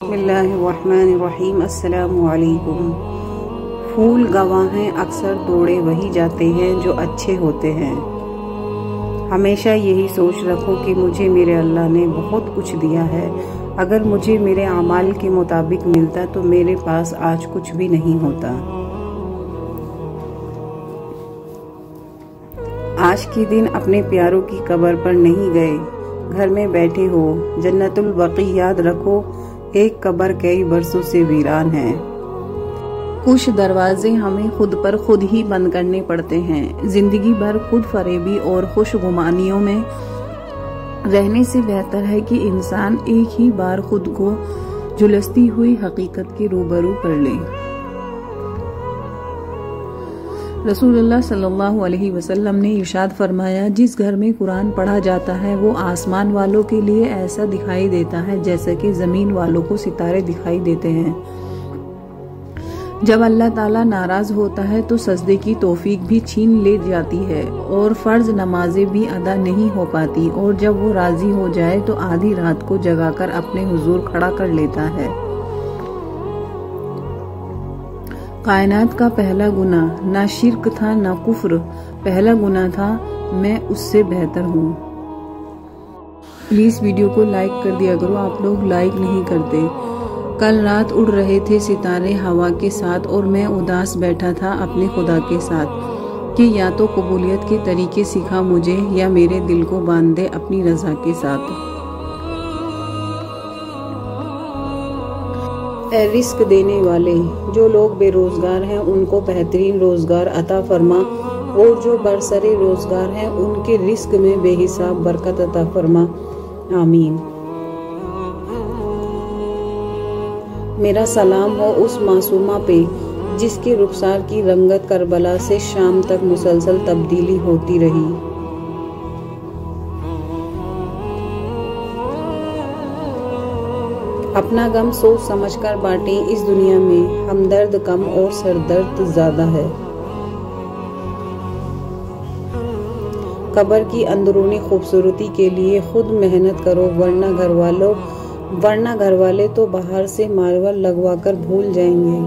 बिस्मिल्लाहिर्रहमानिर्रहीम। अस्सलामु अलैकुम। फूल गवाह हैं, अक्सर तोड़े वही जाते हैं जो अच्छे होते हैं। हमेशा यही सोच रखो कि मुझे मेरे अल्लाह ने बहुत कुछ दिया है। अगर मुझे मेरे अमाल के मुताबिक मिलता तो मेरे पास आज कुछ भी नहीं होता। आज के दिन अपने प्यारों की कब्र पर नहीं गए, घर में बैठे हो। जन्नतुल बकी याद रखो, एक कब्र कई बरसों से वीरान है। कुछ दरवाजे हमें खुद पर खुद ही बंद करने पड़ते हैं। जिंदगी भर खुद फरेबी और खुशगुमानियों में रहने से बेहतर है कि इंसान एक ही बार खुद को झुलसती हुई हकीकत के रूबरू कर ले। रसूलुल्लाह सल्लल्लाहु अलैहि वसल्लम ने इरशाद फरमाया, जिस घर में कुरान पढ़ा जाता है वो आसमान वालों के लिए ऐसा दिखाई देता है जैसे कि जमीन वालों को सितारे दिखाई देते हैं। जब अल्लाह ताला नाराज होता है तो सजदे की तौफीक भी छीन ले जाती है और फर्ज नमाजें भी अदा नहीं हो पाती, और जब वो राजी हो जाए तो आधी रात को जगाकर अपने हुजूर खड़ा कर लेता है। कायनात का पहला गुनाह ना शिर्क था ना कुफ्र, पहला गुनाह था मैं उससे बेहतर हूँ। प्लीज वीडियो को लाइक कर दिया करो, आप लोग लाइक नहीं करते। कल रात उड़ रहे थे सितारे हवा के साथ और मैं उदास बैठा था अपने खुदा के साथ कि या तो कबूलियत के तरीके सिखा मुझे या मेरे दिल को बांध दे अपनी रजा के साथ। रिस्क देने वाले, जो लोग बेरोजगार हैं उनको बेहतरीन रोजगार अता फरमा, और जो बरसरे रोजगार हैं उनके रिस्क में बेहिसाब बरकत अता फरमा। आमीन। मेरा सलाम हो उस मासूमा पे जिसके रुखसार की रंगत करबला से शाम तक मुसलसल तब्दीली होती रही। अपना गम सोच समझकर बांटें, इस दुनिया में हमदर्द कम और सरदर्द ज्यादा है। कब्र की अंदरूनी खूबसूरती के लिए खुद मेहनत करो, वरना घर वाले तो बाहर से मार्बल लगवाकर भूल जाएंगे।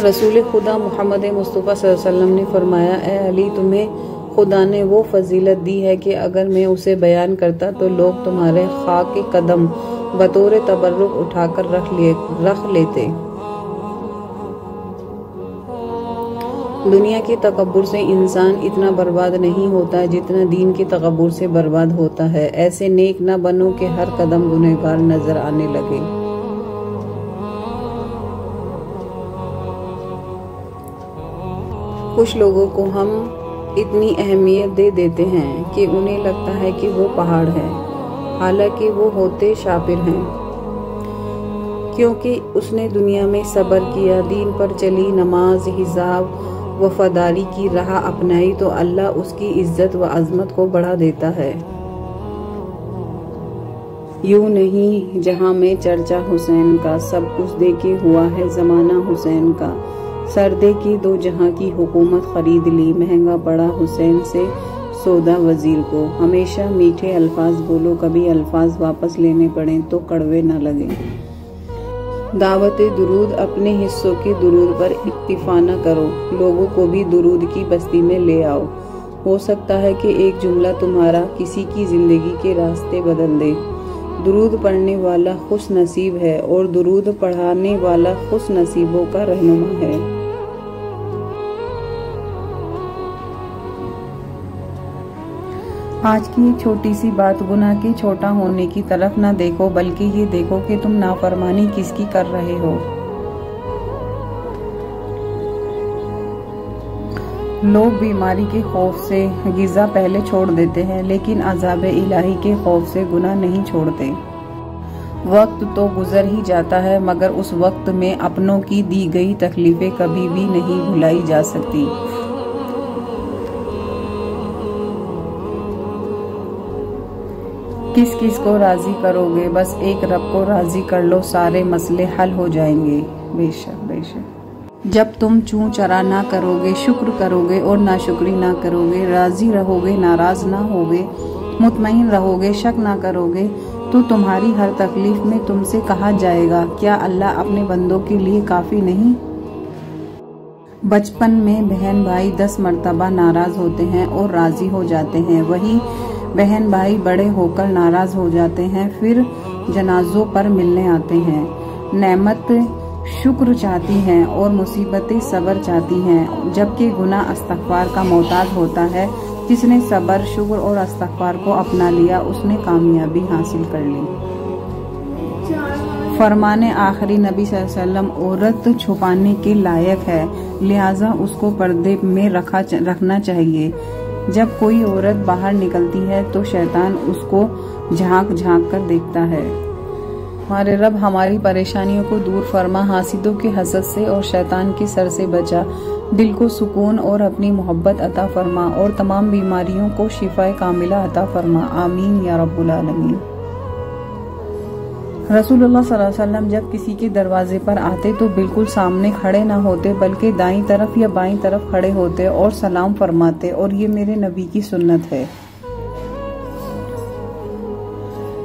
रसूल खुदा मोहम्मद मुस्तफ़ा सल्लल्लाहु अलैहि वसल्लम ने फरमाया, ए अली, तुम्हें खुदा ने वो फजीलत दी है कि अगर मैं उसे बयान करता तो लोग तुम्हारे खाक के कदम बतौर तबर्रुक उठाकर रख लेते। दुनिया के तकब्बुर से इंसान इतना बर्बाद नहीं होता जितना दीन के तकब्बुर से बर्बाद होता है। ऐसे नेक न बनो कि हर कदम गुनहगार नजर आने लगे। कुछ लोगों को हम इतनी अहमियत दे देते हैं कि उन्हें लगता है कि वो पहाड़ है, हालांकि वो होते शाबिर हैं। क्योंकि उसने दुनिया में सब्र किया, दीन पर चली, नमाज, हिजाब, वफादारी की राह अपनाई तो अल्लाह उसकी इज्जत व अजमत को बढ़ा देता है। यूं नहीं, जहां में चर्चा हुसैन का, सब कुछ देके हुआ है जमाना हुसैन का। सरदे की दो जहां की हुकूमत खरीद ली, महंगा पड़ा हुसैन से सौदा वजीर को। हमेशा मीठे अल्फाज बोलो, कभी अल्फाज वापस लेने पड़े तो कड़वे न लगे। दावत दुरूद, अपने हिस्सों के दुरूद पर इक्तिफा न करो, लोगों को भी दुरूद की बस्ती में ले आओ। हो सकता है कि एक जुमला तुम्हारा किसी की जिंदगी के रास्ते बदल दे। दुरूद पढ़ने वाला खुश नसीब है और दुरूद पढ़ाने वाला खुश नसीबों का रहनुमा है। आज की एक छोटी सी बात गुनाह के छोटा होने की तरफ न देखो, बल्कि ये देखो कि तुम नाफरमानी किसकी कर रहे हो। लोग बीमारी के खौफ से गिज़ा पहले छोड़ देते हैं, लेकिन अज़ाब इलाही के खौफ से गुनाह नहीं छोड़ते। वक्त तो गुजर ही जाता है, मगर उस वक्त में अपनों की दी गई तकलीफें कभी भी नहीं भुलाई जा सकती। किस किस को राजी करोगे, बस एक रब को राजी कर लो, सारे मसले हल हो जाएंगे। बेशक बेशक। जब तुम चूं चरा ना करोगे, शुक्र करोगे और नाशुक्री ना करोगे, राजी रहोगे, नाराज ना होगे, मुतमईन रहोगे, शक ना करोगे, तो तुम्हारी हर तकलीफ में तुमसे कहा जाएगा, क्या अल्लाह अपने बंदों के लिए काफी नहीं। बचपन में बहन भाई 10 मर्तबा नाराज होते हैं और राजी हो जाते हैं, वही बहन भाई बड़े होकर नाराज हो जाते हैं, फिर जनाजों पर मिलने आते हैं। नेमत शुक्र चाहती हैं और मुसीबतें सब्र चाहती हैं, जबकि गुनाह इस्तग़फ़ार का मोहताज होता है। जिसने सब्र, शुक्र और इस्तग़फ़ार को अपना लिया, उसने कामयाबी हासिल कर ली। फरमाने आखिरी नबी सल्लल्लाहु अलैहि वसल्लम, औरत छुपाने के लायक है, लिहाजा उसको पर्दे में रखना चाहिए। जब कोई औरत बाहर निकलती है तो शैतान उसको झांक झांक कर देखता है। हमारे रब हमारी परेशानियों को दूर फरमा, हासिदों के हसद से और शैतान के सर से बचा, दिल को सुकून और अपनी मोहब्बत अता फरमा और तमाम बीमारियों को शिफाए कामिला अता फरमा। आमीन या रब्बुल आलमीन। रसूलुल्लाह सल्लल्लाहु अलैहि वसल्लम जब किसी के दरवाजे पर आते तो बिल्कुल सामने खड़े न होते, बल्कि दाईं तरफ या बाईं तरफ खड़े होते और सलाम फरमाते, और ये मेरे नबी की सुन्नत है।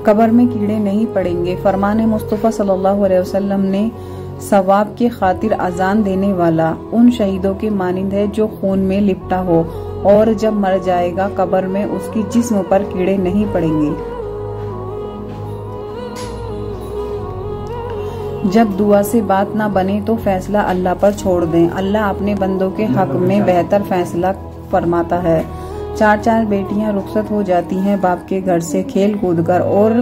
कब्र में कीड़े नहीं पड़ेंगे। फरमाने मुस्तफ़ा सल्लल्लाहु अलैहि वसल्लम ने, सवाब के खातिर अजान देने वाला उन शहीदों के मानिंद है जो खून में लिपटा हो, और जब मर जाएगा कब्र में उसकी जिस्म पर कीड़े नहीं पड़ेंगे। जब दुआ से बात ना बने तो फैसला अल्लाह पर छोड़ दें। अल्लाह अपने बंदों के हक में बेहतर फैसला फरमाता है। 4 बेटियां रुखसत हो जाती हैं बाप के घर से खेल कूद कर, और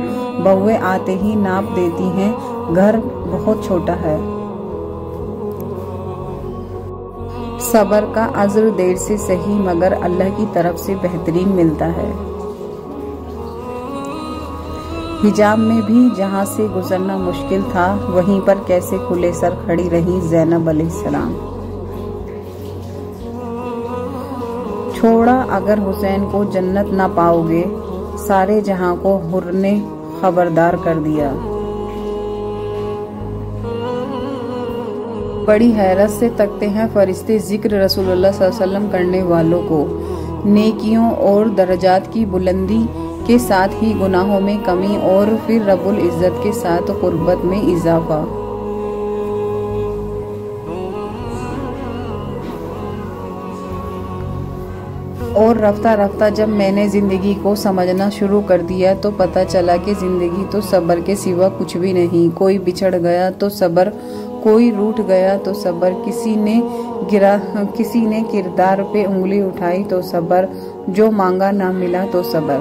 बहुएं आते ही नाप देती हैं, घर बहुत छोटा है। सब्र का अज्र देर से सही, मगर अल्लाह की तरफ से बेहतरीन मिलता है। हिजाब में भी जहां से गुजरना मुश्किल था, वहीं पर कैसे खुले सर खड़ी रही ज़ैनब अलैहिस्सलाम। छोड़ा अगर हुसैन को जन्नत ना पाओगे, सारे जहां को हुर ने खबरदार कर दिया। बड़ी हैरत से तकते हैं फरिश्ते जिक्र रसूलुल्लाह सल्लल्लाहु अलैहि वसल्लम करने वालों को, नेकियों और दर्जात की बुलंदी के साथ ही गुनाहों में कमी, और फिर रब्बुल इज्जत के साथ कुर्बत में इजाफा। और रफ्ता रफ्ता जब मैंने जिंदगी को समझना शुरू कर दिया तो पता चला कि जिंदगी तो सब्र के सिवा कुछ भी नहीं। कोई बिछड़ गया तो सब्र, कोई रूठ गया तो सब्र, किसी ने किरदार पे उंगली उठाई तो सब्र, जो मांगा ना मिला तो सब्र।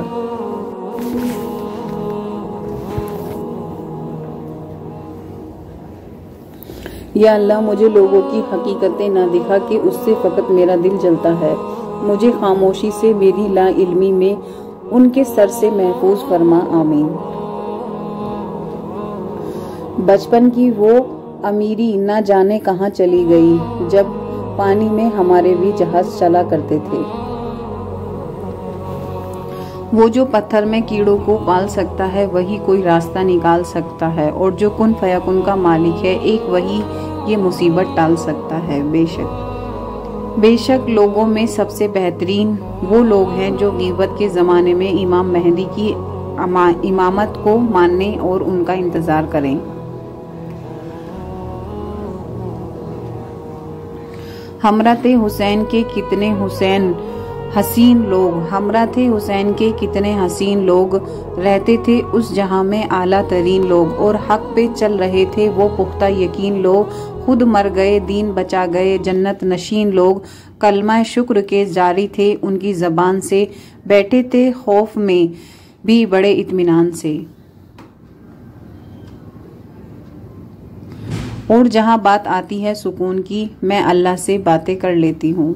या अल्लाह, मुझे लोगों की हकीकतें ना दिखा कि उससे फकत मेरा दिल जलता है। मुझे खामोशी से, मेरी ला इल्मी में उनके सर से महफूज फरमा। आमीन। बचपन की वो अमीरी ना जाने कहाँ चली गई, जब पानी में हमारे भी जहाज चला करते थे। वो जो पत्थर में कीड़ों को पाल सकता है, वही कोई रास्ता निकाल सकता है, और जो कुन फयाकुन का मालिक है, एक वही ये मुसीबत टाल सकता है। बेशक लोगों में सबसे बेहतरीन वो लोग हैं जो गीबत के ज़माने में इमाम मेहदी की इमामत को मानने और उनका इंतज़ार करें। हमरा थे हुसैन के कितने हुसैन हसीन लोग, हमरा थे हुसैन के कितने हसीन लोग, रहते थे उस जहां में आला तरीन लोग, और हक पे चल रहे थे वो पुख्ता यकीन लोग। खुद मर गए, दीन बचा गए, जन्नत नशीन लोग, कलमा शुक्र के जारी थे उनकी जबान से, बैठे थे खौफ में भी बड़े इत्मीनान से। और जहां बात आती है सुकून की, मैं अल्लाह से बातें कर लेती हूँ।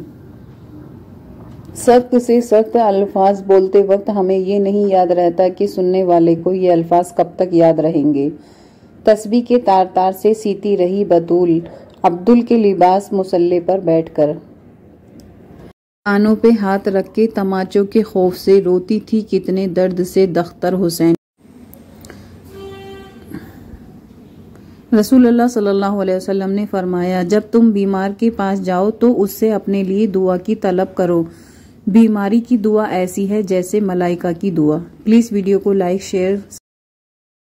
सख्त से सख्त अल्फाज बोलते वक्त हमें ये नहीं याद रहता कि सुनने वाले को ये अल्फाज कब तक याद रहेंगे। तस्बीह के तार तार से सीती रही बतूल, अब्दुल के लिबास मुसल्ले पर बैठकर। कानों पे हाथ रख के तमाचों के खौफ से रोती थी कितने दर्द से दख्तर हुसैन। रसूलुल्लाह सल्लल्लाहु अलैहि वसल्लम ने फरमाया, जब तुम बीमार के पास जाओ तो उससे अपने लिए दुआ की तलब करो। बीमारी की दुआ ऐसी है जैसे मलाइका की दुआ। प्लीज वीडियो को लाइक शेयर